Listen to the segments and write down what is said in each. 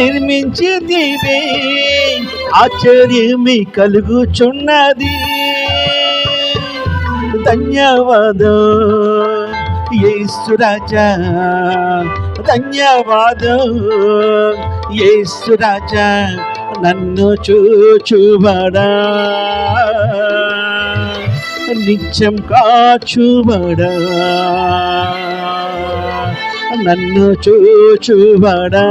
నిర్మించితివే, ఆశ్చర్యమే కలుగుచున్నది. ధన్యవాదం యేసు రాజా, ధన్యవాదం యేసు రాజా, నన్ను చూచుబడా, నిత్యం కాచుబడా, నన్ను చూచుబడా,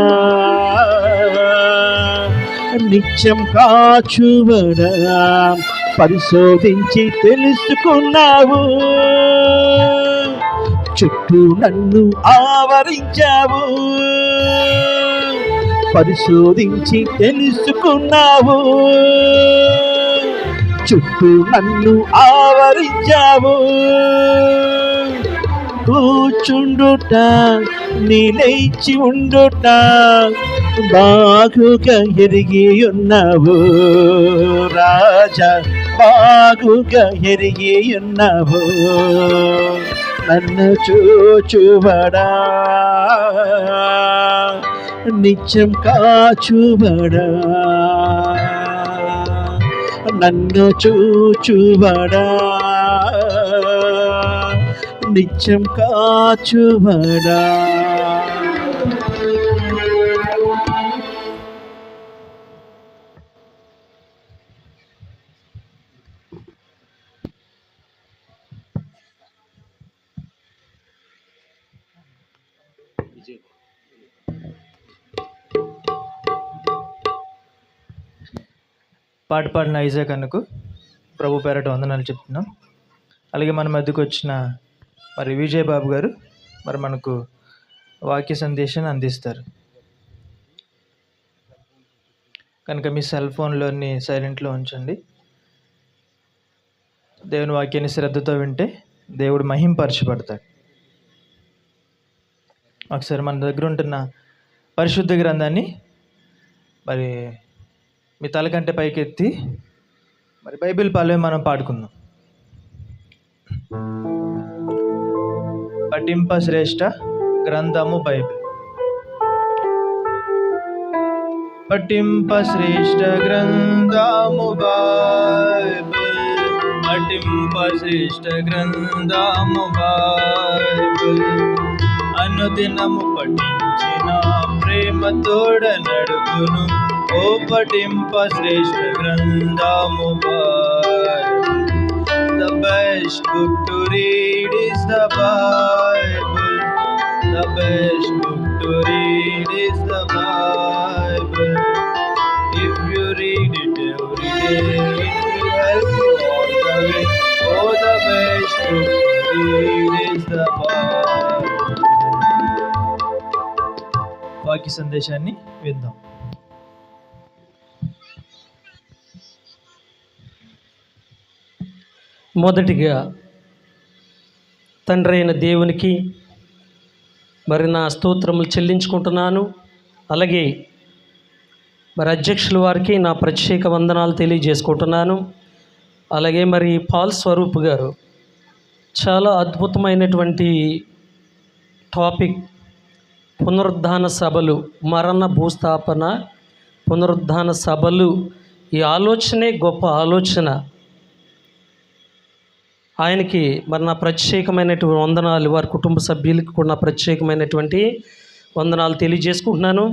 నిత్యం కాచుబడా. పరిశోధించి తెలుసుకున్నావు, చుట్టూ నన్ను ఆవరించావు. పరిశోధించి తెలుసుకున్నావు, చుట్టూ నన్ను ఆవరించావు. కూర్చుండుట నిలేచి ఉండుట బాగుగా ఎరిగి ఉన్నావు రాజా, బాగుగా ఎరిగి ఉన్నావు. నన్ను చూచుబడా, నిత్యం కాచుబడా, నన్ను చూచుబడా, నిత్యం కాచుబడా. పాట పాడిన ఐజాక్ అన్నకు ప్రభు పేరట వందనాలు చెప్తున్నాం. అలాగే మన మధ్యకు వచ్చిన మరి విజయ్ బాబు గారు మరి మనకు వాక్య సందేశాన్ని అందిస్తారు కనుక మీ సెల్ ఫోన్లోని సైలెంట్లో ఉంచండి. దేవుని వాక్యాన్ని శ్రద్ధతో వింటే దేవుడు మహింపరచబడతాడు. ఒకసారి మన దగ్గర ఉంటున్న పరిశుద్ధ గ్రంథాన్ని మరి మీ తలకంటే పైకెత్తి మరి బైబిల్ పాలే మనం పాడుకుందాం. పఠింప శ్రేష్ఠ గ్రంథము బైబిల్. పఠింప శ్రేష్ఠ గ్రంథము బైబిల్, పఠింప శ్రేష్ఠ గ్రంథము బైబిల్. అనుదినము పఠించిన ప్రేమ తోడ నడుపును, ఓ పఠింప శ్రేష్ఠ గ్రంథము Bible. The best book to read is the Bible. The best book to read is the Bible. If you read it every day, it will help you all the way. Oh, the best book to read is the Bible. వాక్య సందేశాన్ని విందాం. మొదటిగా తండ్రి అయిన దేవునికి మరి నా స్తోత్రములు చెల్లించుకుంటున్నాను. అలాగే మరి అధ్యక్షుల వారికి నా ప్రత్యేక వందనాలు తెలియజేసుకుంటున్నాను. అలాగే మరి పాల్ స్వరూప్ గారు చాలా అద్భుతమైనటువంటి టాపిక్, పునరుద్ధాన సభలు, మరణ భూస్థాపన, పునరుద్ధాన సభలు. ఈ ఆలోచనే గొప్ప ఆలోచన. ఆయనకి మరి నా ప్రత్యేకమైనటువంటి వందనాలు, వారి కుటుంబ సభ్యులకి కూడా నా ప్రత్యేకమైనటువంటి వందనాలు తెలియజేసుకుంటున్నాను.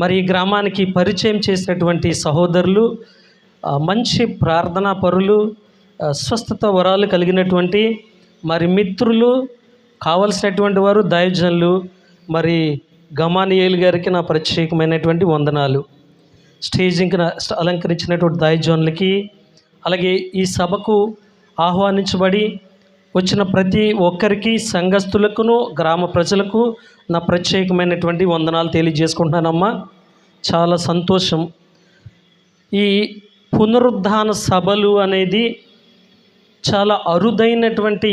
మరి ఈ గ్రామానికి పరిచయం చేసినటువంటి సహోదరులు, మంచి ప్రార్థనా పరులు, స్వస్థత వరాలు కలిగినటువంటి మరి మిత్రులు, కావలసినటువంటి వారు దైవజనులు, మరి గమానియేలు గారికి నా ప్రత్యేకమైనటువంటి వందనాలు. స్టేజింగ్కి అలంకరించినటువంటి దైవజనులకి, అలాగే ఈ సభకు ఆహ్వానించబడి వచ్చిన ప్రతి ఒక్కరికి, సంఘస్థులకును గ్రామ ప్రజలకు నా ప్రత్యేకమైనటువంటి వందనాలు తెలియజేసుకుంటున్నానమ్మా. చాలా సంతోషం. ఈ పునరుద్ధాన సభలు అనేది చాలా అరుదైనటువంటి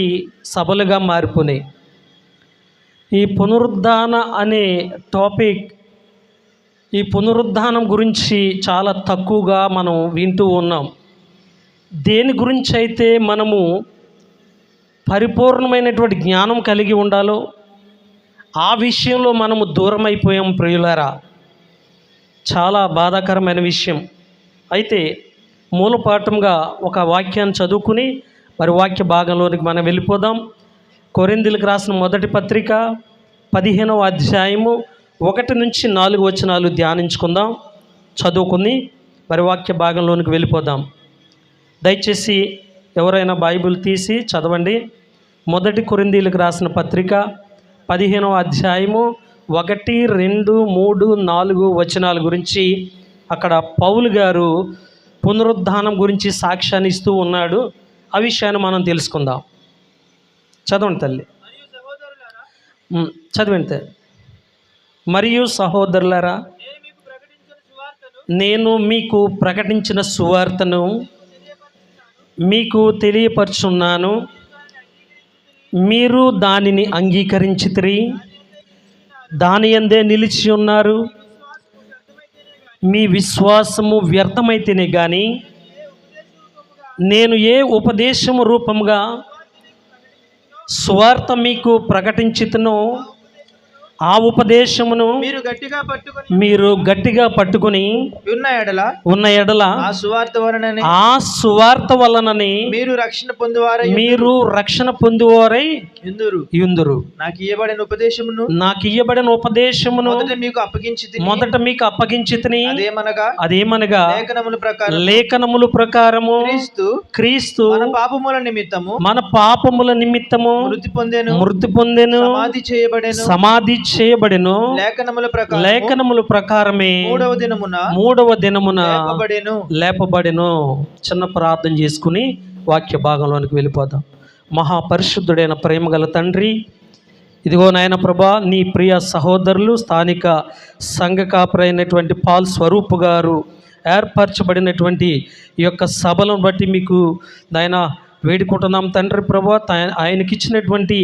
సభలుగా మారిపోయినాయి. ఈ పునరుద్ధాన అనే టాపిక్, ఈ పునరుద్ధానం గురించి చాలా తక్కువగా మనం వింటూ ఉన్నాం. దేని గురించి అయితే మనము పరిపూర్ణమైనటువంటి జ్ఞానం కలిగి ఉండాలో ఆ విషయంలో మనము దూరం అయిపోయాం ప్రియులారా. చాలా బాధాకరమైన విషయం. అయితే మూలపాఠంగా ఒక వాక్యాన్ని చదువుకుని మరి వాక్య భాగంలోనికి మనం వెళ్ళిపోదాం. కొరింథీయులకు రాసిన మొదటి పత్రిక 15వ అధ్యాయము 1 నుంచి 4 వచనాలు ధ్యానించుకుందాం. చదువుకుని మరి వాక్య భాగంలోనికి వెళ్ళిపోదాం. దయచేసి ఎవరైనా బైబిల్ తీసి చదవండి. మొదటి కొరింథీయులకు రాసిన పత్రిక 15వ అధ్యాయము 1, 2, 3, 4 వచనాల గురించి అక్కడ పౌలు గారు పునరుద్ధానం గురించి సాక్ష్యాన్ని ఇస్తూ ఉన్నాడు. ఆ విషయాన్ని మనం తెలుసుకుందాం. చదవండి తల్లి, చదవండి. మరియు సహోదరులారా, నేను మీకు ప్రకటించిన సువార్తను మీకు తెలియపరుచున్నాను. మీరు దానిని అంగీకరించితిరి, దాని యందే నిలిచి ఉన్నారు. మీ విశ్వాసము వ్యర్థమైతేనే కానీ నేను ఏ ఉపదేశము రూపముగా సువార్త మీకు ప్రకటించితునో ఆ ఉపదేశమును మీరు గట్టిగా పట్టుకొని ఉన్న ఎడల ఆ సువార్త వలనని మీరు రక్షణ పొందువారై యుందురు. నాకు ఇయ్యబడిన ఉపదేశమును మొదట మీకు అప్పగించితిని. అదేమనగా లేఖనముల ప్రకారము క్రీస్తు మన పాపముల నిమిత్తము మృతి పొందెను, సమాధి చేయబడెను, లేఖనముల ప్రకారమే మూడవ దినమున లేపబడెను. చిన్న ప్రార్థన చేసుకుని వాక్య భాగంలోనికి వెళ్ళిపోదాం. మహాపరిశుద్ధుడైన ప్రేమగల తండ్రి, ఇదిగో నాయన ప్రభా, నీ ప్రియ సహోదరులు స్థానిక సంఘ కాపరైనటువంటి పాల్ స్వరూప్ గారు ఏర్పరచబడినటువంటి ఈ యొక్క సభలను బట్టి మీకు నాయన వేడుకుంటున్నాం తండ్రి ప్రభా. ఆయనకి ఇచ్చినటువంటి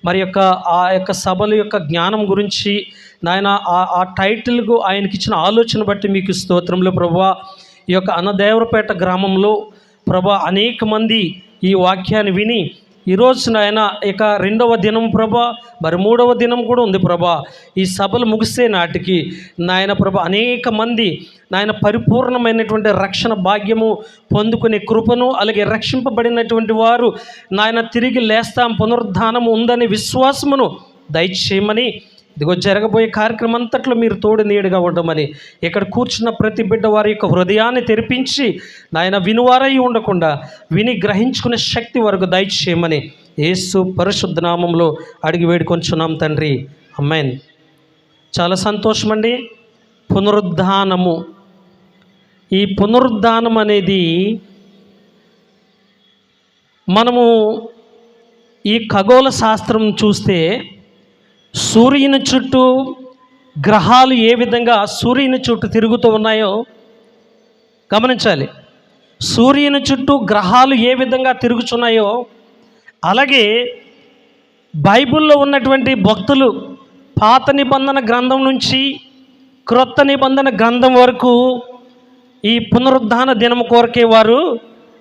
మరి యొక్క ఆ యొక్క సభల యొక్క జ్ఞానం గురించి నాయన ఆ టైటిల్కు ఆయనకి ఇచ్చిన ఆలోచన బట్టి మీకు స్తోత్రంలో ప్రభా. ఈ యొక్క అన్నదేవరపేట గ్రామంలో ప్రభా అనేక మంది ఈ వాక్యాన్ని విని ఈరోజు నాయన ఇక 2వ దినం ప్రభా, మరి 3వ దినం కూడా ఉంది ప్రభా. ఈ సభలు ముగిసే నాటికి నాయన ప్రభా అనేక మంది నాయన పరిపూర్ణమైనటువంటి రక్షణ భాగ్యము పొందుకునే కృపను, అలాగే రక్షింపబడినటువంటి వారు నాయన తిరిగి లేస్తాం, పునరుద్ధానము ఉందనే విశ్వాసమును దయచేయమని, ఇదిగో జరగబోయే కార్యక్రమం అంతట్లో మీరు తోడు నీడుగా ఉండమని, ఇక్కడ కూర్చున్న ప్రతి బిడ్డ వారి యొక్క హృదయాన్ని తెరిపించి నాయన వినువారై ఉండకుండా విని గ్రహించుకునే శక్తి వరకు దయచేయమని యేసు పరిశుద్ధ నామంలో అడిగి వేడుకొంచున్నాం తండ్రి, ఆమేన్. చాలా సంతోషమండి. పునరుద్ధానము, ఈ పునరుద్ధానం అనేది మనము ఈ ఖగోళ శాస్త్రం చూస్తే సూర్యుని చుట్టూ గ్రహాలు ఏ విధంగా సూర్యుని చుట్టూ తిరుగుతూ ఉన్నాయో గమనించాలి. సూర్యుని చుట్టూ గ్రహాలు ఏ విధంగా తిరుగుతున్నాయో అలాగే బైబిల్లో ఉన్నటువంటి భక్తులు పాత నిబంధన గ్రంథం నుంచి క్రొత్త నిబంధన గ్రంథం వరకు ఈ పునరుద్ధాన దినం కొరకే వారు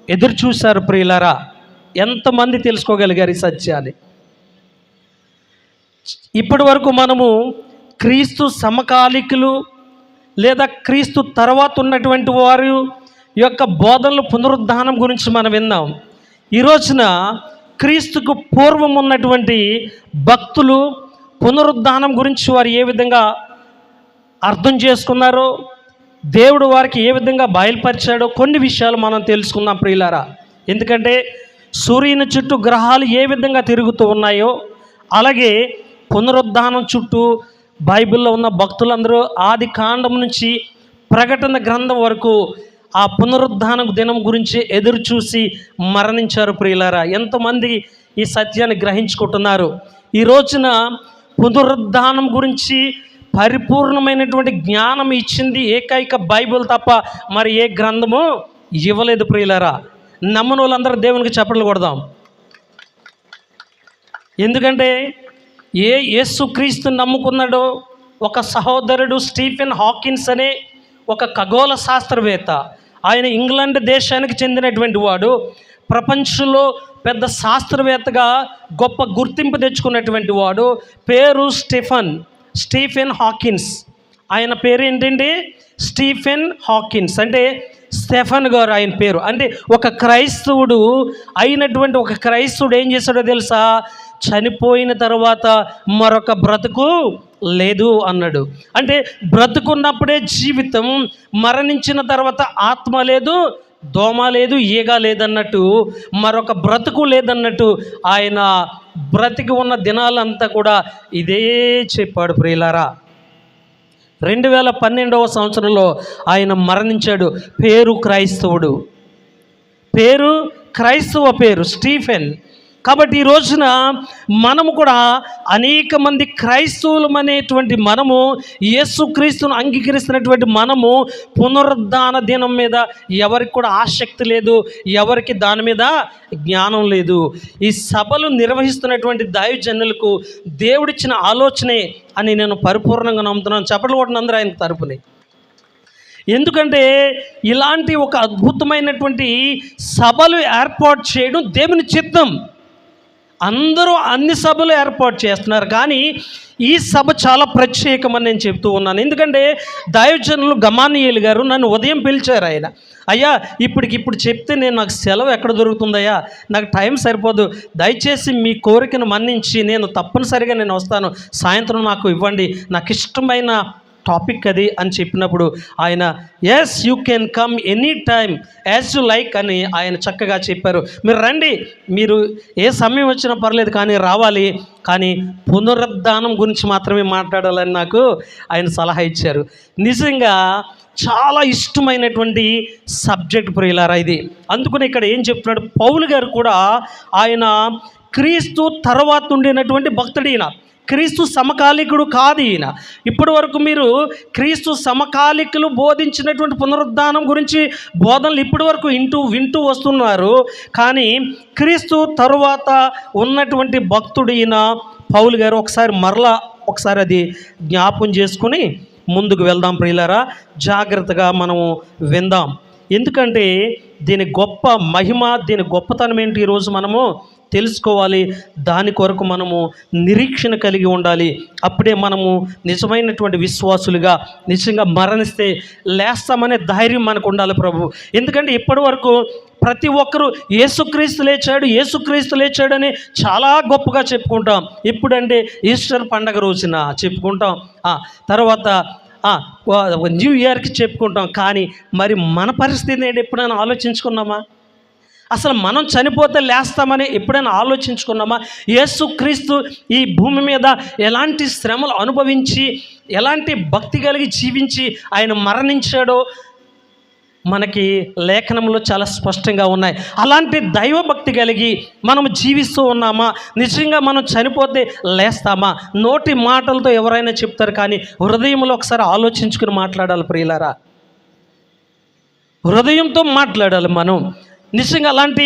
ఎదురు చూశారు. ప్రియులారా, ఎంతమంది తెలుసుకోగలిగారు ఈ సత్యాన్ని? ఇప్పటి వరకు మనము క్రీస్తు సమకాలికులు లేదా క్రీస్తు తర్వాత ఉన్నటువంటి వారి యొక్క బోధనలు పునరుద్ధానం గురించి మనం విన్నాం. ఈ రోజున క్రీస్తుకు పూర్వం ఉన్నటువంటి భక్తులు పునరుద్ధానం గురించి వారు ఏ విధంగా అర్థం చేసుకున్నారో, దేవుడు వారికి ఏ విధంగా బయలుపరిచాడో కొన్ని విషయాలు మనం తెలుసుకుందాం ప్రియులారా. ఎందుకంటే సూర్యుని చుట్టూ గ్రహాలు ఏ విధంగా తిరుగుతూ ఉన్నాయో అలాగే పునరుద్ధానం చుట్టూ బైబిల్లో ఉన్న భక్తులందరూ ఆది కాండం నుంచి ప్రకటన గ్రంథం వరకు ఆ పునరుద్ధాన దినం గురించి ఎదురు చూసి మరణించారు ప్రియులారా. ఎంతమంది ఈ సత్యాన్ని గ్రహించుకుంటున్నారు? ఈ రోజున పునరుద్ధానం గురించి పరిపూర్ణమైనటువంటి జ్ఞానం ఇచ్చింది ఏకైక బైబిల్ తప్ప మరి ఏ గ్రంథము ఇవ్వలేదు ప్రియులారా. నమ్మని వాళ్ళందరూ దేవునికి చప్పట్లు కొడదాం. ఎందుకంటే యేసుక్రీస్తు నమ్ముకున్నాడో ఒక సహోదరుడు స్టీఫెన్ హాకిన్స్ అనే ఒక ఖగోళ శాస్త్రవేత్త, ఆయన ఇంగ్లాండ్ దేశానికి చెందినటువంటి వాడు, ప్రపంచంలో పెద్ద శాస్త్రవేత్తగా గొప్ప గుర్తింపు తెచ్చుకున్నటువంటి వాడు. పేరు స్టీఫెన్ హాకిన్స్. ఆయన పేరు ఏంటంటే స్టీఫెన్ హాకిన్స్, అంటే స్టెఫన్ గారు ఆయన పేరు. అంటే ఒక క్రైస్తవుడు అయినటువంటి ఒక క్రైస్తవుడు ఏం చేశాడో తెలుసా? చనిపోయిన తర్వాత మరొక బ్రతుకు లేదు అన్నాడు. అంటే బ్రతుకున్నప్పుడే జీవితం, మరణించిన తర్వాత ఆత్మ లేదు, దోమ లేదు, ఈగ లేదన్నట్టు, మరొక బ్రతుకు లేదన్నట్టు ఆయన బ్రతికి ఉన్న దినాలంతా కూడా ఇదే చెప్పాడు ప్రియులారా. 2012వ సంవత్సరంలో ఆయన మరణించాడు. పేరు క్రైస్తవుడు, పేరు క్రైస్తవ పేరు స్టీఫెన్. కాబట్టి ఈ రోజున మనము కూడా అనేక మంది క్రైస్తవులం అనేటువంటి మనము, యేసుక్రీస్తును అంగీకరిస్తున్నటువంటి మనము పునరుద్ధాన దినం మీద ఎవరికి కూడా ఆసక్తి లేదు, ఎవరికి దాని మీద జ్ఞానం లేదు. ఈ సభలు నిర్వహిస్తున్నటువంటి దైవజనులకు దేవుడిచ్చిన ఆలోచనే అని నేను పరిపూర్ణంగా నమ్ముతున్నాను. చప్పట్లు కొట్టిన అందరూ ఆయన తరపుని. ఎందుకంటే ఇలాంటి ఒక అద్భుతమైనటువంటి సభలు ఏర్పాటు చేయడం దేవుని చిత్తం. అందరూ అన్ని సభలు ఏర్పాటు చేస్తున్నారు, కానీ ఈ సభ చాలా ప్రత్యేకమని నేను చెప్తూ ఉన్నాను. ఎందుకంటే దైవజనులు గమానియేలు గారు నన్ను ఉదయం పిలిచారు. ఆయన, అయ్యా ఇప్పుడు చెప్తే నాకు సెలవు ఎక్కడ దొరుకుతుందయ్యా, నాకు టైం సరిపోదు, దయచేసి మీ కోరికను మన్నించి నేను తప్పనిసరిగా వస్తాను, సాయంత్రం నాకు ఇవ్వండి, నాకు ఇష్టమైన టాపిక్ అది అని చెప్పినప్పుడు ఆయన yes you can come any time as you like అని ఆయన చక్కగా చెప్పారు. మీరు రండి, మీరు ఏ సమయం వచ్చినా పర్లేదు, కానీ రావాలి, కానీ పునరుద్ధానం గురించి మాత్రమే మాట్లాడాలని నాకు ఆయన సలహా ఇచ్చారు. నిజంగా చాలా ఇష్టమైనటువంటి సబ్జెక్ట్ ప్రియులారా ఇది. అందుకని ఇక్కడ ఏం చెప్తున్నాడు పౌలు గారు కూడా, ఆయన క్రీస్తు తర్వాత ఉండినటువంటి భక్తుడు. ఈయన క్రీస్తు సమకాలికుడు కాదు. ఈయన ఇప్పటి వరకు మీరు క్రీస్తు సమకాలికులు బోధించినటువంటి పునరుద్ధానం గురించి బోధనలు ఇప్పటి వరకు వింటూ వస్తున్నారు. కానీ క్రీస్తు తరువాత ఉన్నటువంటి భక్తుడు ఈయన పౌలు గారు. ఒకసారి అది జ్ఞాపం చేసుకుని ముందుకు వెళ్దాం ప్రియులారా. జాగ్రత్తగా మనము విందాం. ఎందుకంటే దీని గొప్ప మహిమ, దీని గొప్పతనం ఏంటి ఈరోజు మనము తెలుసుకోవాలి. దాని కొరకు మనము నిరీక్షణ కలిగి ఉండాలి. అప్పుడే మనము నిజమైనటువంటి విశ్వాసులుగా, నిజంగా మరణిస్తే లేస్తామనే ధైర్యం మనకు ఉండాలి ప్రభు. ఎందుకంటే ఇప్పటి వరకు ప్రతి ఒక్కరూ యేసుక్రీస్తు లేచాడని చాలా గొప్పగా చెప్పుకుంటాం. ఇప్పుడంటే ఈస్టర్ పండగ రోజున చెప్పుకుంటాం, తర్వాత న్యూ ఇయర్కి చెప్పుకుంటాం. కానీ మరి మన పరిస్థితి ఏంటి ఎప్పుడైనా ఆలోచించుకున్నామా? అసలు మనం చనిపోతే లేస్తామని ఎప్పుడైనా ఆలోచించుకున్నామా? యేసుక్రీస్తు ఈ భూమి మీద ఎలాంటి శ్రమలు అనుభవించి, ఎలాంటి భక్తి కలిగి జీవించి ఆయన మరణించాడో మనకి లేఖనంలో చాలా స్పష్టంగా ఉన్నాయి. అలాంటి దైవభక్తి కలిగి మనం జీవిస్తూ ఉన్నామా? నిజంగా మనం చనిపోతే లేస్తామా? నోటి మాటలతో ఎవరైనా చెప్తారు, కానీ హృదయంలో ఒకసారి ఆలోచించుకుని మాట్లాడాలి ప్రియులారా. హృదయంతో మాట్లాడాలి మనం. నిజంగా అలాంటి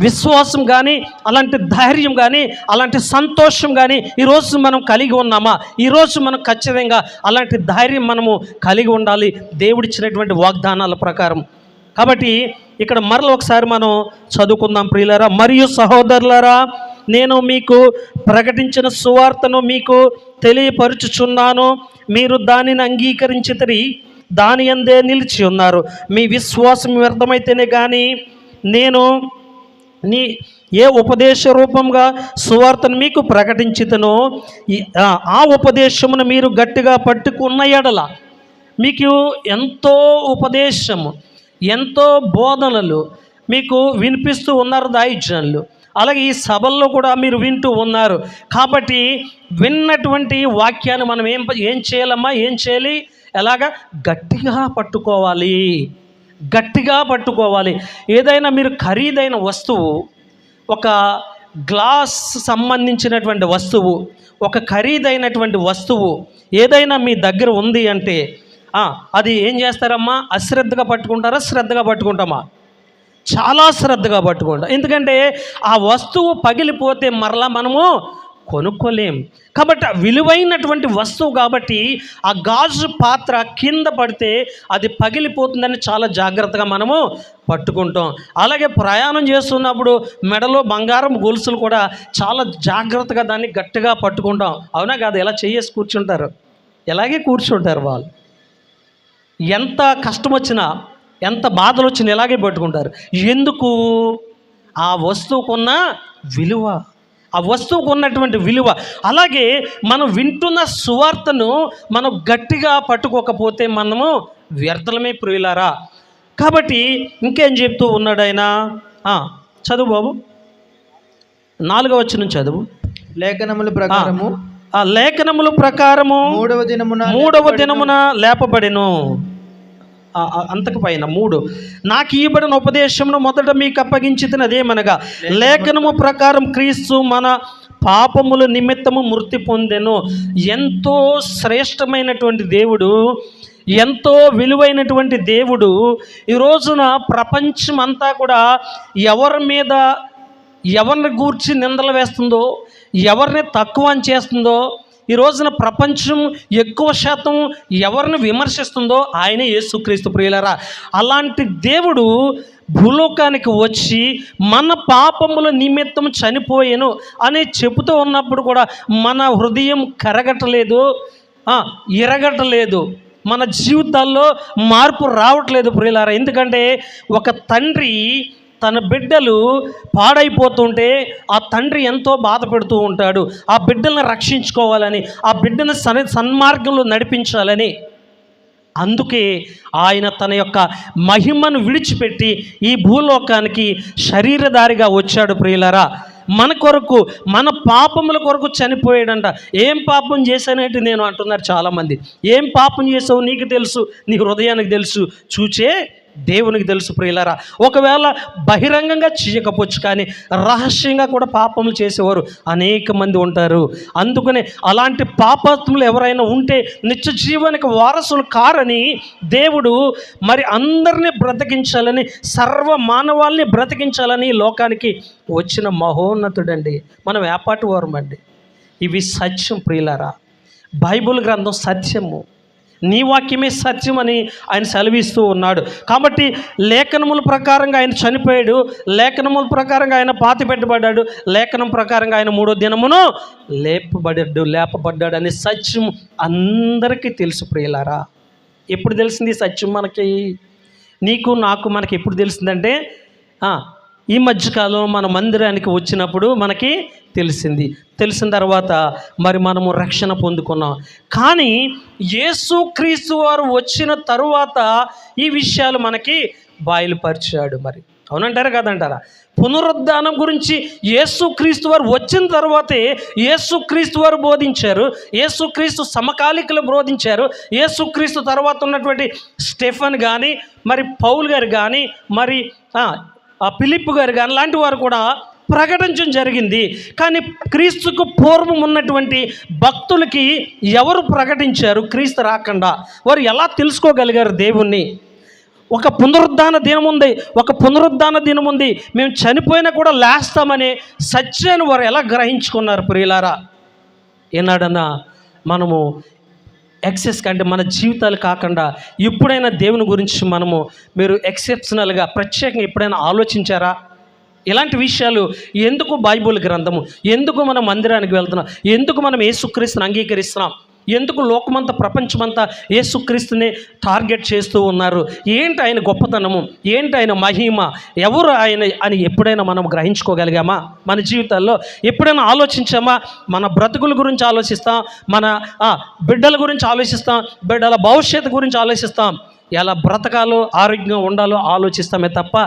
విశ్వాసం కానీ, అలాంటి ధైర్యం కానీ, అలాంటి సంతోషం కానీ ఈరోజు మనం కలిగి ఉన్నామా? ఈరోజు మనం ఖచ్చితంగా అలాంటి ధైర్యం మనము కలిగి ఉండాలి దేవుడిచ్చినటువంటి వాగ్దానాల ప్రకారం. కాబట్టి ఇక్కడ ఒకసారి మనం చదువుకుందాం ప్రియులారా. మరియు సహోదరులారా, నేను మీకు ప్రకటించిన సువార్తను మీకు తెలియపరుచుచున్నాను, మీరు దానిని అంగీకరించితిరి, దాని యందే నిలిచి ఉన్నారు. మీ విశ్వాసం వ్యర్థమైతేనే కానీ నేను ఏ ఉపదేశ రూపంగా సువార్తను మీకు ప్రకటించుతనో ఆ ఉపదేశమును మీరు గట్టిగా పట్టుకున్న ఎడల, మీకు ఎంతో ఉపదేశము, ఎంతో బోధనలు మీకు వినిపిస్తూ ఉన్నారు దైవజనులు. అలాగే ఈ సభల్లో కూడా మీరు వింటూ ఉన్నారు. కాబట్టి విన్నటువంటి వాక్యాన్ని మనం ఏం చేయాలమ్మా? ఏం చేయాలి? ఎలాగా? గట్టిగా పట్టుకోవాలి, గట్టిగా పట్టుకోవాలి. ఏదైనా మీరు ఖరీదైన వస్తువు, ఒక గ్లాస్ సంబంధించినటువంటి వస్తువు, ఒక ఖరీదైనటువంటి వస్తువు ఏదైనా మీ దగ్గర ఉంది అంటే అది ఏం చేస్తారమ్మా? అశ్రద్ధగా పట్టుకుంటారా? శ్రద్ధగా పట్టుకుంటామా? చాలా శ్రద్ధగా పట్టుకుంటాం. ఎందుకంటే ఆ వస్తువు పగిలిపోతే మరలా మనము కొనుక్కోలేం. కాబట్టి విలువైనటువంటి వస్తువు కాబట్టి ఆ గాజు పాత్ర కింద పడితే అది పగిలిపోతుందని చాలా జాగ్రత్తగా మనము పట్టుకుంటాం. అలాగే ప్రయాణం చేస్తున్నప్పుడు మెడలో బంగారం గొలుసులు కూడా చాలా జాగ్రత్తగా దాన్ని గట్టిగా పట్టుకుంటాం. అవునా కాదు? ఎలా చేసి కూర్చుంటారు, ఎలాగే కూర్చుంటారు వాళ్ళు. ఎంత కష్టం వచ్చినా, ఎంత బాధలు వచ్చినా ఇలాగే పట్టుకుంటారు. ఎందుకు? ఆ వస్తువుకున్న విలువ, ఆ వస్తువుకు ఉన్నటువంటి విలువ. అలాగే మనం వింటున్న సువార్తను మనం గట్టిగా పట్టుకోకపోతే మనము వ్యర్థలమే ప్రియులారా. కాబట్టి ఇంకేం చెప్తూ ఉన్నాడు ఆయన? చదువు బాబు, 4వ వచనం చదువు. లేఖనముల ప్రకారము, ఆ లేఖనముల ప్రకారము మూడవ దినమున లేపబడెను. అంతకు పైన 3, నాకు ఇవ్వబడిన ఉపదేశమును మొదట మీకు అప్పగించితిని, అదేమనగా లేఖనము ప్రకారం క్రీస్తు మన పాపముల నిమిత్తము మృతి పొందెను. ఎంతో శ్రేష్టమైనటువంటి దేవుడు, ఎంతో విలువైనటువంటి దేవుడు ఈ రోజున ప్రపంచం అంతా కూడా ఎవరిని గూర్చి నిందలు వేస్తుందో, ఎవరిని తక్కువ అని చేస్తుందో, ఈ రోజున ప్రపంచం ఎక్కువ శాతం ఎవరిని విమర్శిస్తుందో ఆయనే యేసుక్రీస్తు ప్రియులారా. అలాంటి దేవుడు భూలోకానికి వచ్చి మన పాపముల నిమిత్తం చనిపోయాను అని చెబుతూ ఉన్నప్పుడు కూడా మన హృదయం కరగట్లేదు, ఇరగట్లేదు, మన జీవితాల్లో మార్పు రావట్లేదు ప్రియులారా. ఎందుకంటే ఒక తండ్రి తన బిడ్డలు పాడైపోతుంటే ఆ తండ్రి ఎంతో బాధ పెడుతూ ఉంటాడు. ఆ బిడ్డలను రక్షించుకోవాలని, ఆ బిడ్డను సన్మార్గంలో నడిపించాలని. అందుకే ఆయన తన యొక్క మహిమను విడిచిపెట్టి ఈ భూలోకానికి శరీరధారిగా వచ్చాడు ప్రియులారా. మన కొరకు, మన పాపముల కొరకు చనిపోయాడంట. ఏం పాపం చేశానంటే నేను అంటున్నారు చాలామంది. ఏం పాపం చేసావు నీకు తెలుసు, నీ హృదయానికి తెలుసు, చూచే దేవునికి తెలుసు ప్రియులారా. ఒకవేళ బహిరంగంగా చేయకపోవచ్చు కానీ రహస్యంగా కూడా పాపములు చేసేవారు అనేక మంది ఉంటారు. అందుకనే అలాంటి పాపాత్ములు ఎవరైనా ఉంటే నిత్య జీవానికి వారసులు కారని దేవుడు మరి అందరినీ బ్రతికించాలని, సర్వ మానవాల్ని బ్రతికించాలని లోకానికి వచ్చిన మహోన్నతుడండి. మనం ఏపాటి వారమండి. ఇవి సత్యం ప్రియులారా. బైబిల్ గ్రంథం సత్యము, నీ వాక్యమే సత్యం అని ఆయన సెలవిస్తూ ఉన్నాడు. కాబట్టి లేఖనముల ప్రకారంగా ఆయన చనిపోయాడు, లేఖనముల ప్రకారంగా ఆయన పాతి పెట్టబడ్డాడు, లేఖనం ప్రకారంగా ఆయన 3వ దినమును లేపబడ్డాడు అనే సత్యం అందరికీ తెలుసు ప్రియులారా. ఎప్పుడు తెలిసింది సత్యం మనకి? నీకు నాకు మనకి ఎప్పుడు తెలిసిందంటే ఈ మధ్యకాలంలో మన మందిరానికి వచ్చినప్పుడు మనకి తెలిసిన తర్వాత మరి మనము రక్షణ పొందుకున్నాం. కానీ యేసుక్రీస్తు వారు వచ్చిన తరువాత ఈ విషయాలు మనకి బయలుపరిచాడు. మరి అవునంటారా కాదంటారా? పునరుద్ధానం గురించి యేసుక్రీస్తు వారు వచ్చిన తర్వాతే యేసుక్రీస్తు వారు బోధించారు, యేసుక్రీస్తు సమకాలికలు బోధించారు. యేసుక్రీస్తు తర్వాత ఉన్నటువంటి స్టెఫన్ కానీ, మరి పౌల్ గారు కానీ, మరి ఫిలిప్ గారు కానీ లాంటి వారు కూడా ప్రకటించడం జరిగింది. కానీ క్రీస్తుకు పూర్వం ఉన్నటువంటి భక్తులకి ఎవరు ప్రకటించారు? క్రీస్తు రాకుండా వారు ఎలా తెలుసుకోగలిగారు దేవుణ్ణి? ఒక పునరుద్ధాన దినం ఉంది, మేము చనిపోయినా కూడా లేస్తామనే సత్యాన్ని వారు ఎలా గ్రహించుకున్నారు ప్రియులారా? ఏనాడన్నా మనము ఎక్సెస్ కంటే మన జీవితాలు కాకుండా ఎప్పుడైనా దేవుని గురించి మీరు ఎక్సెప్షనల్గా ప్రత్యేకంగా ఎప్పుడైనా ఆలోచించారా? ఇలాంటి విషయాలు ఎందుకు బైబిల్ గ్రంథము, ఎందుకు మనం మందిరానికి వెళ్తున్నాం, ఎందుకు మనం యేసుక్రీస్తుని అంగీకరిస్తున్నాం, ఎందుకు లోకమంతా ప్రపంచమంతా యేసుక్రీస్తుని టార్గెట్ చేస్తూ ఉన్నారు, ఏంటి ఆయన గొప్పతనము, ఏంటి ఆయన మహిమ, ఎవరు ఆయన అని ఎప్పుడైనా మనం గ్రహించుకోగలిగామా? మన జీవితాల్లో ఎప్పుడైనా ఆలోచించామా? మన బ్రతుకుల గురించి ఆలోచిస్తాం, మన బిడ్డల గురించి ఆలోచిస్తాం, బిడ్డల భవిష్యత్తు గురించి ఆలోచిస్తాం, ఎలా బ్రతకాలో ఆరోగ్యంగా ఉండాలో ఆలోచిస్తామే తప్ప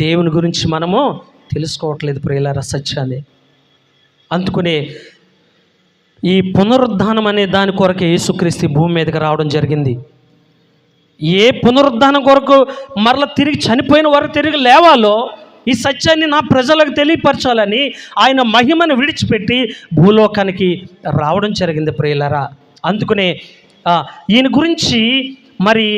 దేవుని గురించి మనము తెలుసుకోవట్లేదు ప్రియులారా సత్యాన్ని. అందుకనే ఈ పునరుద్ధానం అనే దాని కొరకే యేసుక్రీస్తు భూమి మీదకి రావడం జరిగింది. ఏ పునరుద్ధానం కొరకు మరలా తిరిగి చనిపోయిన వారు తిరిగి లేవాలో ఈ సత్యాన్ని నా ప్రజలకు తెలియపరచాలని ఆయన మహిమను విడిచిపెట్టి భూలోకానికి రావడం జరిగింది ప్రియులారా. అందుకనే ఈయన గురించి మరి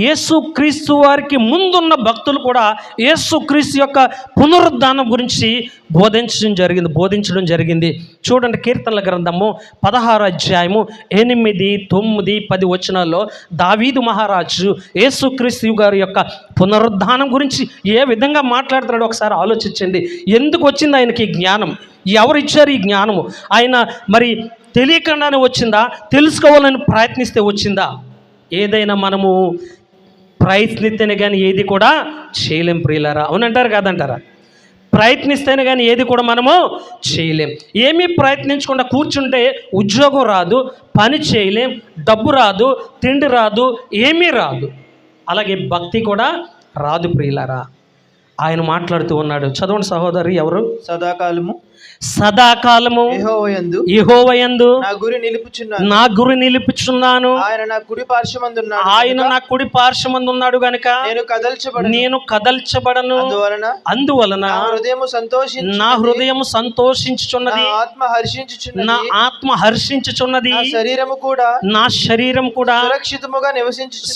యేసుక్రీస్తు వారికి ముందున్న భక్తులు కూడా యేసుక్రీస్తు యొక్క పునరుద్ధానం గురించి బోధించడం జరిగింది. చూడండి, కీర్తనల గ్రంథము 16వ అధ్యాయము 8, 9, 10 వచనాల్లో దావీదు మహారాజు యేసుక్రీస్తు గారి యొక్క పునరుద్ధానం గురించి ఏ విధంగా మాట్లాడుతున్నాడో ఒకసారి ఆలోచించండి. ఎందుకు వచ్చింది ఆయనకి జ్ఞానం? ఎవరు ఇచ్చారు ఈ జ్ఞానము? ఆయన మరి తెలియకుండానే వచ్చిందా? తెలుసుకోవాలని ప్రయత్నిస్తే వచ్చిందా? ఏదైనా మనము ప్రయత్నిస్తేనే కానీ ఏది కూడా చేయలేం ప్రియులారా. అవునంటారు కాదంటారా? ప్రయత్నిస్తేనే కానీ ఏది కూడా మనము చేయలేం. ఏమీ ప్రయత్నించకుండా కూర్చుంటే ఉద్యోగం రాదు, పని చేయలేం, డబ్బు రాదు, తిండి రాదు, ఏమీ రాదు. అలాగే భక్తి కూడా రాదు ప్రియులారా. ఆయన మాట్లాడుతూ ఉన్నాడు. చదవండి సహోదరి. ఎవరు? సదాకాలము యెహోవాయందు నా గురి నిలుపుచున్నాను. ఆయన నా కుడి పార్శ్వమందు ఉన్నాడు గనుక నేను కదల్చబడను. అందువలన నా హృదయము సంతోషించుచున్నది, నా ఆత్మ హర్షించుచున్నది, నా శరీరం కూడా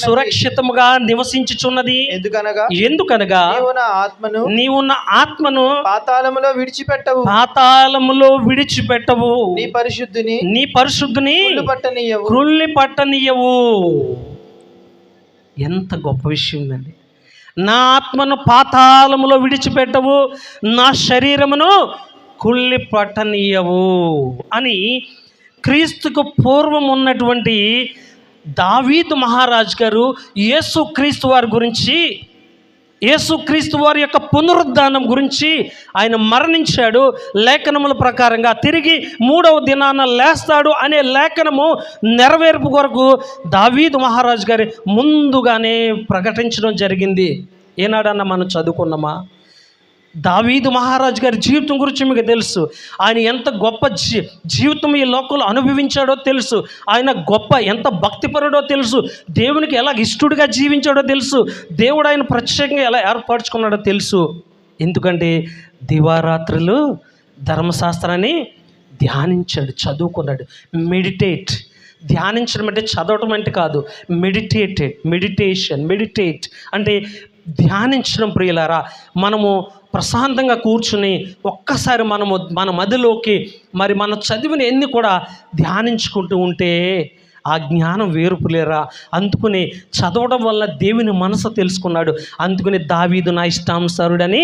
సురక్షితముగా నివసించుచున్నది. ఎందుకనగా నీవు నా ఆత్మను పాతాళములో విడిచిపెట్టవు, నీ పరిశుద్ధిని క్రుల్లి పట్టనీయవు. ఎంత గొప్ప విషయం ఉందండి. నా ఆత్మను పాతాళములో విడిచిపెట్టవు, నా శరీరమును కుళ్ళి పట్టనీయవు అని క్రీస్తుకు పూర్వం ఉన్నటువంటి దావీదు మహారాజు గారు యేసుక్రీస్తు వారి గురించి, యేసుక్రీస్తు వారి యొక్క పునరుద్ధానం గురించి, ఆయన మరణించాడు, లేఖనముల ప్రకారంగా తిరిగి 3వ దినాన లేస్తాడు అనే లేఖనము నెరవేర్పు కొరకు దావీదు మహారాజు గారి ముందుగానే ప్రకటించడం జరిగింది. ఏనాడన్నా మనం చదువుకున్నామా? దావీదు మహారాజు గారి జీవితం గురించి మీకు తెలుసు. ఆయన ఎంత గొప్ప జీవితం ఈ లోకంలో అనుభవించాడో తెలుసు. ఆయన ఎంత భక్తిపరుడో తెలుసు. దేవునికి ఎలా ఇష్టడుగా జీవించాడో తెలుసు. దేవుడు ఆయన ప్రత్యేకంగా ఎలా ఏర్పరచుకున్నాడో తెలుసు. ఎందుకంటే దివారాత్రులు ధర్మశాస్త్రాన్ని ధ్యానించాడు, చదువుకున్నాడు. ధ్యానించడం అంటే చదవటం అంటే కాదు. మెడిటేట్ అంటే ధ్యానించడం ప్రియులారా. మనము ప్రశాంతంగా కూర్చుని ఒక్కసారి మన మదిలోకి మన చదివిన ఎన్ని కూడా ధ్యానించుకుంటూ ఉంటే ఆ జ్ఞానం వేరుపులేరా. అందుకుని చదవడం వల్ల దేవుని మనసు తెలుసుకున్నాడు. అందుకుని దావీదు నా ఇష్టానుసారుడని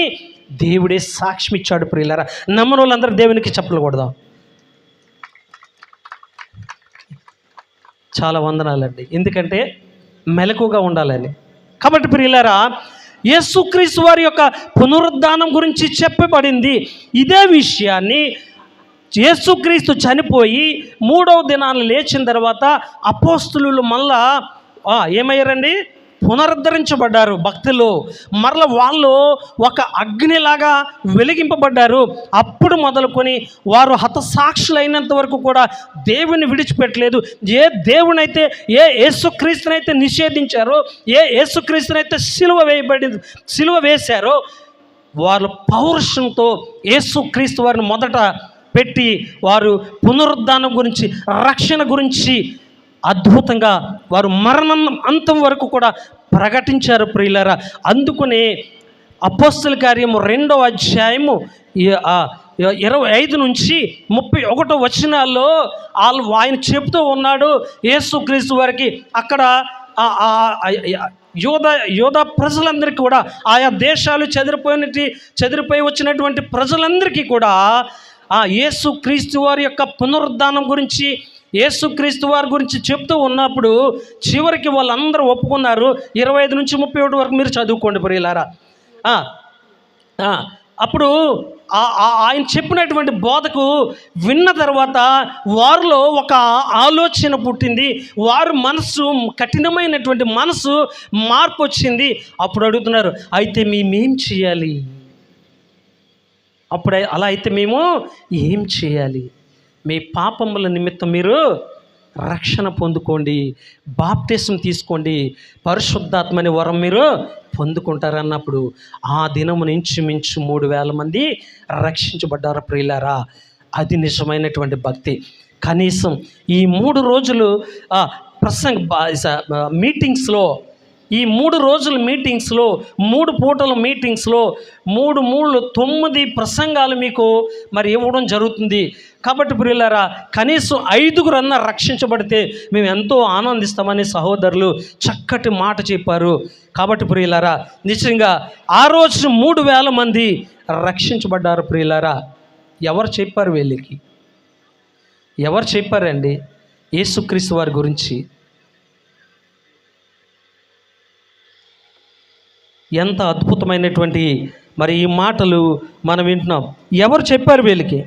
దేవుడే సాక్ష్యం ఇచ్చాడు ప్రియులారా. నమ్మని వాళ్ళందరూ దేవునికి చప్పట్లు కొడదాం. చాలా వందనాలండి. ఎందుకంటే మెలకుగా ఉండాలని. కాబట్టి ప్రియులారా, యేసుక్రీస్తు వారి యొక్క పునరుద్ధానం గురించి చెప్పబడింది. ఇదే విషయాన్ని యేసుక్రీస్తు చనిపోయి 3వ దినాన్ని లేచిన తర్వాత అపోస్తులు మళ్ళా ఏమయ్యారండి? పునరుద్ధరించబడ్డారు భక్తులు. మరల వాళ్ళు ఒక అగ్నిలాగా వెలిగింపబడ్డారు. అప్పుడు మొదలుకొని వారు హతసాక్షులైనంత వరకు కూడా దేవుని విడిచిపెట్టలేదు. ఏ దేవునైతే, ఏ యేసుక్రీస్తునైతే నిషేధించారో, ఏ యేసుక్రీస్తునైతే సిలువ వేశారో, వారు పౌరుషంతో యేసుక్రీస్తు వారిని మొదట పెట్టి వారు పునరుద్ధానం గురించి, రక్షణ గురించి అద్భుతంగా వారు మరణం అంతం వరకు కూడా ప్రకటించారు ప్రియులారా. అందుకనే అపోస్తల కార్యము 2వ అధ్యాయము 25 నుంచి 31 వచనాల్లో ఆయన చెబుతూ ఉన్నాడు. యేసుక్రీస్తు వారికి అక్కడ యోధా ప్రజలందరికీ కూడా, ఆయా దేశాలు చెదిరిపోయి వచ్చినటువంటి ప్రజలందరికీ కూడా యేసుక్రీస్తు వారి యొక్క పునరుద్ధానం గురించి, యేసుక్రీస్తు వారి గురించి చెప్తూ ఉన్నప్పుడు చివరికి వాళ్ళందరూ ఒప్పుకున్నారు. 25 నుంచి 31 వరకు మీరు చదువుకోండి ప్రియులారా. అప్పుడు ఆయన చెప్పినటువంటి బోధకు విన్న తర్వాత వారిలో ఒక ఆలోచన పుట్టింది. వారి మనసు, కఠినమైనటువంటి మనసు మార్పు వచ్చింది. అప్పుడు అడుగుతున్నారు, అయితే మేమేం చేయాలి? అలా అయితే మేము ఏం చేయాలి? మీ పాపముల నిమిత్తం మీరు రక్షణ పొందుకోండి, బాప్టిజం తీసుకోండి, పరిశుద్ధాత్మని వరం మీరు పొందుకుంటారన్నప్పుడు ఆ దినము నుంచి మించు 3000 మంది రక్షించబడ్డారు ప్రియులారా. అది నిజమైనటువంటి భక్తి. కనీసం ఈ 3 రోజులు మీటింగ్స్లో, ఈ 3 రోజుల మీటింగ్స్లో, 3 పూటల మీటింగ్స్లో 9 ప్రసంగాలు మీకు మరి ఇవ్వడం జరుగుతుంది. కాబట్టి ప్రియులారా, కనీసం 5గురన్నా రక్షించబడితే మేము ఎంతో ఆనందిస్తామని సహోదరులు చక్కటి మాట చెప్పారు. కాబట్టి ప్రియులారా, నిజంగా ఆ రోజు 3000 మంది రక్షించబడ్డారు ప్రియులారా. ఎవరు చెప్పారు వీళ్ళకి? ఎవరు చెప్పారండి యేసుక్రీస్తు వారి గురించి? ఎంత అద్భుతమైనటువంటి మరి ఈ మాటలు మనం వింటున్నాం. ఎవరు చెప్పారు వీళ్ళకి?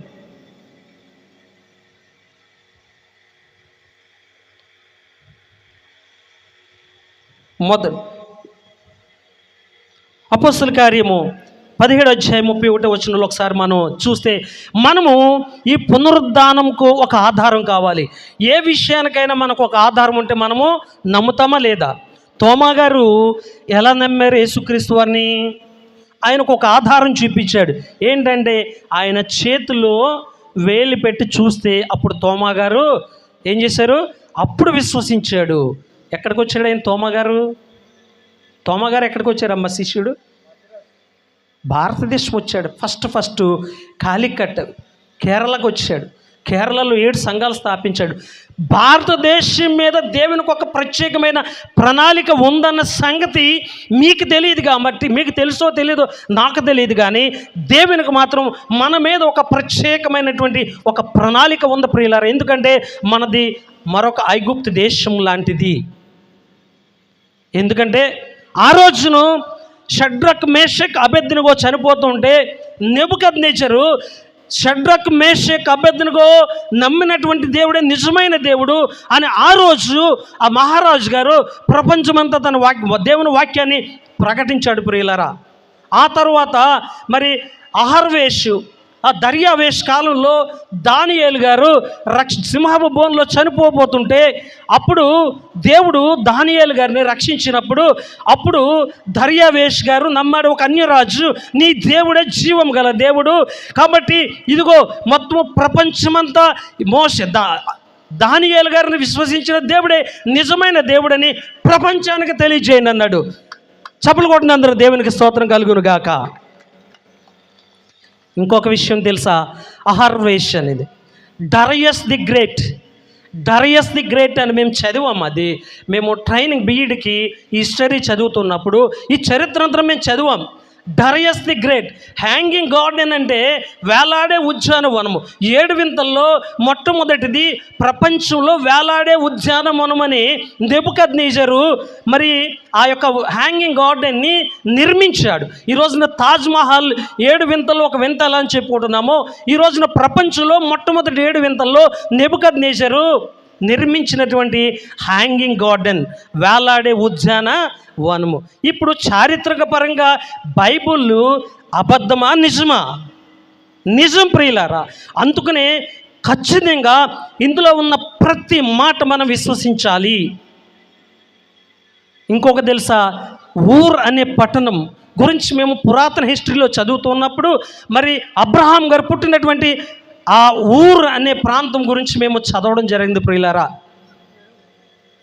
అపోస్తల కార్యము 17:31 ఒకసారి మనం చూస్తే, మనము ఈ పునరుద్ధానంకు ఒక ఆధారం కావాలి. ఏ విషయానికైనా మనకు ఒక ఆధారం ఉంటే మనము నమ్ముతామా లేదా? తోమా గారు ఎలా నమ్మారు యేసుక్రీస్తు వారిని? ఆయనకు ఒక ఆధారం చూపించాడు. ఏంటంటే ఆయన చేతిలో వేలు పెట్టి చూస్తే అప్పుడు తోమా గారు ఏం చేశారు? అప్పుడు విశ్వసించాడు. ఎక్కడికి వచ్చాడు ఆయన తోమా గారు? తోమా గారు ఎక్కడికి వచ్చారమ్మ శిష్యుడు? భారతదేశం వచ్చాడు. ఫస్ట్ కాలికట్ కేరళకు వచ్చాడు. కేరళలో 7 సంఘాలు స్థాపించాడు. భారతదేశం మీద దేవునికి ఒక ప్రత్యేకమైన ప్రణాళిక ఉందన్న సంగతి మీకు తెలియదు కాబట్టి, మీకు తెలుసో తెలియదో నాకు తెలియదు, కానీ దేవునికి మాత్రం మన మీద ఒక ప్రత్యేకమైనటువంటి ఒక ప్రణాళిక ఉంది ప్రియులారా. ఎందుకంటే మనది మరొక ఐగుప్తు దేశం లాంటిది. ఎందుకంటే ఆ రోజును షడ్రక్ మేషక్ అబేద్నెగో చనిపోతుంటే నెబుకద్నెజరు షడ్రక్ మేషక్ అబేద్నెగో నమ్మినటువంటి దేవుడే నిజమైన దేవుడు అని ఆ రోజు ఆ మహారాజు గారు ప్రపంచమంతా తన దేవుని వాక్యాన్ని ప్రకటించాడు ప్రియులారా. ఆ తర్వాత మరి అహర్వేషు, ఆ దర్యావేష్ కాలంలో దానియేలు గారు సింహపు బోన్లో చనిపోతుంటే అప్పుడు దేవుడు దానియేలు గారిని రక్షించినప్పుడు అప్పుడు దర్యావేష్ గారు నమ్మాడు, ఒక అన్యరాజు నీ దేవుడే జీవం గల దేవుడు, కాబట్టి ఇదిగో మొత్తం ప్రపంచమంతా దానియేలు గారిని విశ్వసించిన దేవుడే నిజమైన దేవుడని ప్రపంచానికి తెలియజేయండి అన్నాడు. చప్పలు కొట్టిన అందరూ దేవునికి స్తోత్రం కలుగును గాక. ఇంకొక విషయం తెలుసా? అహర్వేష్ అనేది డరియస్ ది గ్రేట్ అని మేము చదివాం. అది మేము ట్రైనింగ్ బీఈడికి హిస్టరీ చదువుతున్నప్పుడు ఈ చరిత్ర అంతా మేము చదివాం. డరియస్ ది గ్రేట్ హ్యాంగింగ్ గార్డెన్ అంటే వేలాడే ఉద్యానవనము. 7 వింతల్లో మొట్టమొదటిది ప్రపంచంలో వేలాడే ఉద్యానవనమని నెబుకద్నెజరు మరి ఆ యొక్క హ్యాంగింగ్ గార్డెన్ని నిర్మించాడు. ఈ రోజున తాజ్మహల్ 7 వింతల్లో ఒక వింత ఎలా అని చెప్పుకుంటున్నామో, ఈ రోజున ప్రపంచంలో మొట్టమొదటి 7 వింతల్లో నెబుకద్నెజరు నిర్మించినటువంటి హ్యాంగింగ్ గార్డెన్, వేలాడే ఉద్యానవనము. ఇప్పుడు చారిత్రక పరంగా బైబుల్ అబద్ధమా నిజమా? నిజం ప్రియులారా. అందుకనే ఖచ్చితంగా ఇందులో ఉన్న ప్రతి మాట మనం విశ్వసించాలి. ఇంకొక తెలుసా? ఊర్ అనే పట్టణం గురించి మేము పురాతన హిస్టరీలో చదువుతున్నప్పుడు మరి అబ్రహాం గారు పుట్టినటువంటి ఆ ఊర్ అనే ప్రాంతం గురించి మేము చదవడం జరిగింది ప్రియులారా.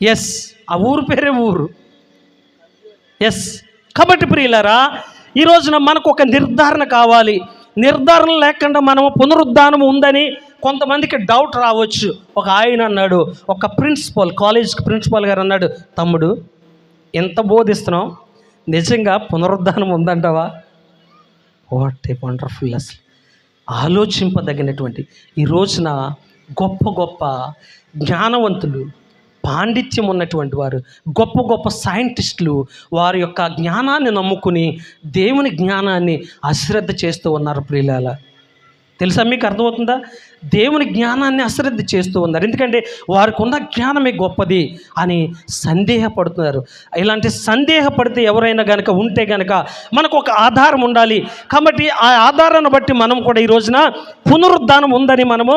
ఎస్, ఆ ఊరు పేరే ఊరు. ఎస్, కాబట్టి ప్రియులారా ఈ రోజున మనకు ఒక నిర్ధారణ కావాలి. నిర్ధారణ లేకుండా మనము పునరుద్ధానం ఉందని కొంతమందికి డౌట్ రావచ్చు. ఒక ఆయన అన్నాడు, ఒక కాలేజ్ ప్రిన్సిపల్ గారు అన్నాడు, తమ్ముడు ఎంత బోధిస్తున్నావు, నిజంగా పునరుద్ధానం ఉందంటావా? What a wonderful. అసలు ఆలోచింపదగినటువంటి ఈ రోజున గొప్ప గొప్ప జ్ఞానవంతులు, పాండిత్యం ఉన్నటువంటి వారు, గొప్ప గొప్ప సైంటిస్టులు వారి యొక్క జ్ఞానాన్ని నమ్ముకుని దేవుని జ్ఞానాన్ని అశ్రద్ధ చేస్తూ ఉన్నారు ప్రియులారా. తెలుసా మీకు? అర్థమవుతుందా? దేవుని జ్ఞానాన్ని అశ్రద్ధ చేస్తూ ఉన్నారు. ఎందుకంటే వారికి ఉన్న జ్ఞానమే గొప్పది అని సందేహపడుతున్నారు. ఇలాంటి సందేహపడితే ఎవరైనా కనుక ఉంటే కనుక మనకు ఒక ఆధారం ఉండాలి. కాబట్టి ఆ ఆధారాన్ని బట్టి మనం కూడా ఈ రోజున పునరుద్ధానం ఉందని మనము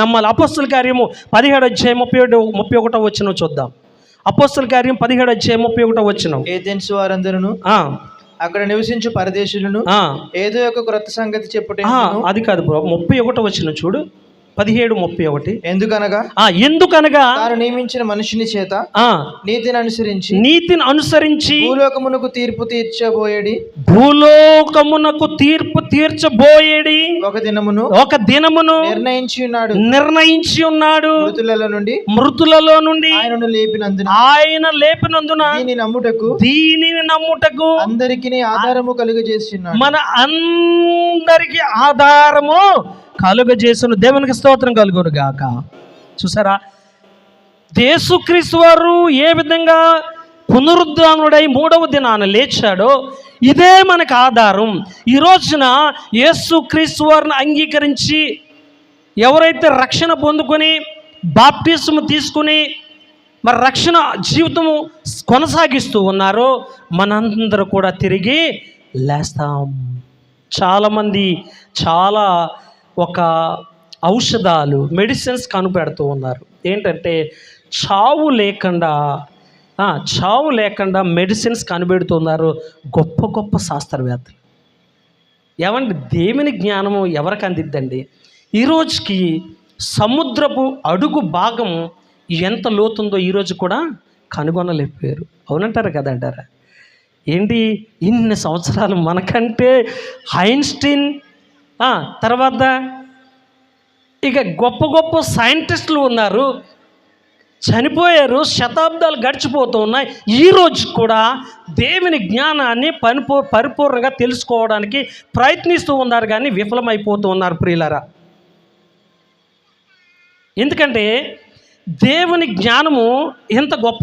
నమ్మాలి. అపోస్తల కార్యము 17:31 చూద్దాం. అపోస్తల కార్యం 17:31. ఏథెన్స్ వారందరూ అక్కడ నివసించు పరదేశులను ఏదో ఒక క్రొత్త సంగతి చెప్పుట. అది కాదు బ్రో, 31 చూడు, 17:31. ఎందుకనగా తాను నియమించిన మనుషుని చేత నీతిని అనుసరించి భూలోకమునకు తీర్పు తీర్చబోయేడి ఒక దినమును నిర్ణయించి ఉన్నాడు మృతులలో నుండి ఆయన లేపినందున దీనిని నమ్ముటకు అందరికి ఆధారము కలుగజేస్తున్నాడు. మన అందరికి ఆధారము కలుగజేసిన దేవునికి స్తోత్రం కలుగును గాక. చూసారా, యేసుక్రీస్తు వారు ఏ విధంగా పునరుద్ధానుడై 3వ దినాన లేచాడో ఇదే మనకు ఆధారం. ఈ రోజున యేసుక్రీస్తు వారిని అంగీకరించి ఎవరైతే రక్షణ పొందుకొని బాప్టిజం తీసుకుని మరి రక్షణ జీవితము కొనసాగిస్తూ ఉన్నారో మనందరూ కూడా తిరిగి లేస్తాం. చాలామంది చాలా ఒక ఔషధాలు మెడిసిన్స్ కనిపెడుతూ ఉన్నారు. ఏంటంటే చావు లేకుండా మెడిసిన్స్ కనిపెడుతున్నారు గొప్ప గొప్ప శాస్త్రవేత్తలు. ఏమంటే దేవుని జ్ఞానము ఎవరికి అందిద్దండి? ఈరోజుకి సముద్రపు అడుగు భాగం ఎంత లోతుందో ఈరోజు కూడా కనుగొనలేకపోయారు. అవునంటారా కదంటారా? ఏంటి ఇన్ని సంవత్సరాలు మనకంటే ఐన్స్టీన్ తర్వాత ఇక గొప్ప గొప్ప సైంటిస్టులు ఉన్నారు, చనిపోయారు, శతాబ్దాలు గడిచిపోతూ ఉన్నాయి. ఈరోజు కూడా దేవుని జ్ఞానాన్ని పరిపూర్ణంగా తెలుసుకోవడానికి ప్రయత్నిస్తూ ఉన్నారు, కానీ విఫలమైపోతూ ఉన్నారు ప్రియులారా. ఎందుకంటే దేవుని జ్ఞానము ఎంత గొప్ప